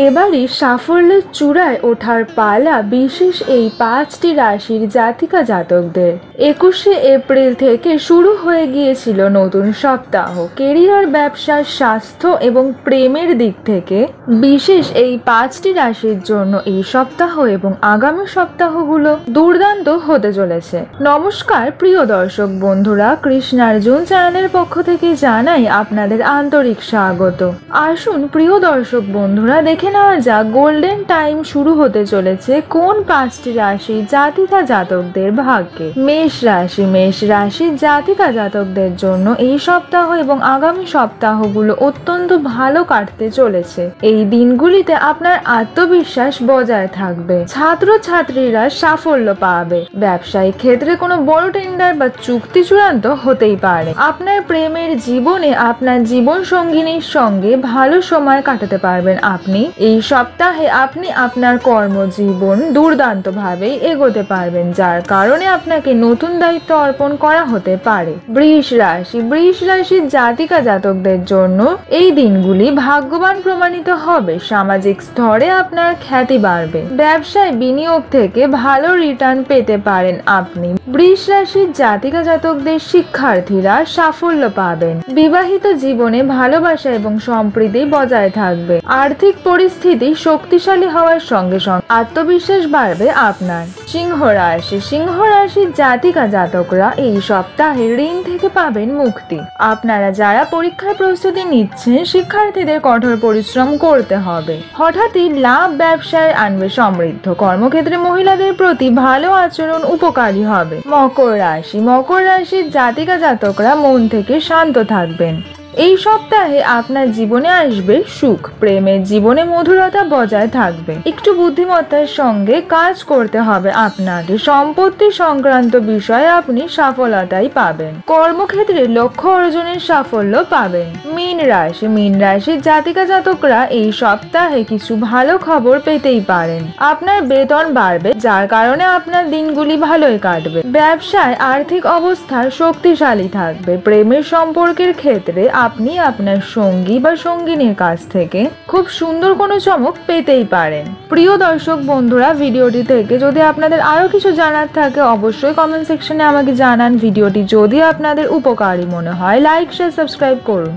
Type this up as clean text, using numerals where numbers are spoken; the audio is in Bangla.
এবারই সাফল্যের চূড়ায় ওঠার পালা বিশেষ এই 5টি রাশির জাতিকা জাতকদের। 21শে এপ্রিল থেকে শুরু হয়ে গিয়েছিল নতুন সপ্তাহ। কেরিয়ার, ব্যবসা, স্বাস্থ্য এবং প্রেমের দিক থেকে বিশেষ এই 5টি রাশির জন্য এই সপ্তাহ এবং আগামী সপ্তাহগুলো দুর্দান্ত হতে চলেছে। নমস্কার প্রিয় দর্শক বন্ধুরা, কৃষ্ণার্জুন চ্যানেলের পক্ষ থেকে জানাই আপনাদের আন্তরিক স্বাগত। আসুন প্রিয় দর্শক বন্ধুরা, দেখে নেওয়া যাক গোল্ডেন টাইম শুরু হতে চলেছে কোন 5টি রাশি জাতিকা জাতকদের ভাগ্যে। মেষ রাশির জাতিকা জাতকদের জন্য এই সপ্তাহ এবং আগামী সপ্তাহগুলো অত্যন্ত ভালো কাটতে চলেছে। এই দিনগুলিতে আপনার আত্মবিশ্বাস বজায় থাকবে। ছাত্রছাত্রীরা সাফল্য পাবে। ব্যবসায়িক ক্ষেত্রে কোনো বড় টেন্ডার বা চুক্তি চূড়ান্ত হতেই পারে। আপনার প্রেমের জীবনে আপনার জীবন সঙ্গিনীর সঙ্গে ভালো সময় কাটাতে পারবেন। আপনি এই সপ্তাহে আপনি আপনার কর্মজীবন দুর্দান্তভাবে এগোতে পারবেন, যার কারণে আপনাকে নতুন দায়িত্ব অর্পণ করা হতে পারে। বৃষ রাশির জাতিকা জাতকদের জন্য এই দিনগুলি ভাগ্যবান প্রমাণিত হবে। সামাজিক স্তরে আপনার খ্যাতি বাড়বে। ব্যবসায় বিনিয়োগ থেকে ভালো রিটার্ন পেতে পারেন আপনি। বৃষ রাশির জাতিকা জাতকদের শিক্ষার্থীরা সাফল্য পাবেন। বিবাহিত জীবনে ভালোবাসা এবং সম্প্রীতি বজায় থাকবে। আর্থিক পরিস্থিতি শক্তিশালী হওয়ার সঙ্গে সঙ্গে আত্মবিশ্বাস বাড়বে আপনার। সিংহ রাশির জাতিকা জাতকরা এই সপ্তাহে ঋণ থেকে পাবেন মুক্তি। আপনারা যারা পরীক্ষার প্রস্তুতি নিচ্ছেন, শিক্ষার্থীদের কঠোর পরিশ্রম করতে হবে। হঠাৎই লাভ ব্যবসায় আনবে সমৃদ্ধ। কর্মক্ষেত্রে মহিলাদের প্রতি ভালো আচরণ উপকারী হবে। মকর রাশির জাতিকা জাতকরা মন থেকে শান্ত থাকবেন। এই সপ্তাহে আপনার জীবনে আসবে সুখ। প্রেমের জীবনে মধুরতা বজায় থাকবে। একটু বুদ্ধিমত্তার সঙ্গে কাজ করতে হবে আপনাকে। সম্পত্তি সংক্রান্ত বিষয়ে আপনি সফলতাই পাবেন। কর্মক্ষেত্রে লক্ষ্য অর্জনের সাফল্য পাবেন। মীন রাশির জাতিকা জাতকরা এই সপ্তাহে কিছু ভালো খবর পেতেই পারেন। আপনার বেতন বাড়বে, যার কারণে আপনার দিনগুলি ভালোই কাটবে। ব্যবসায় আর্থিক অবস্থা শক্তিশালী থাকবে। প্রেমের সম্পর্কের ক্ষেত্রে আপনি আপনার সঙ্গী বা সঙ্গিনীর কাছ থেকে খুব সুন্দর কোনো চমক পেতেই পারেন। প্রিয় দর্শক বন্ধুরা, ভিডিওটি থেকে যদি আপনাদের আরো কিছু জানার থাকে অবশ্যই কমেন্ট সেকশনে আমাকে জানান। ভিডিওটি যদি আপনাদের উপকারী মনে হয় লাইক, শেয়ার, সাবস্ক্রাইব করুন।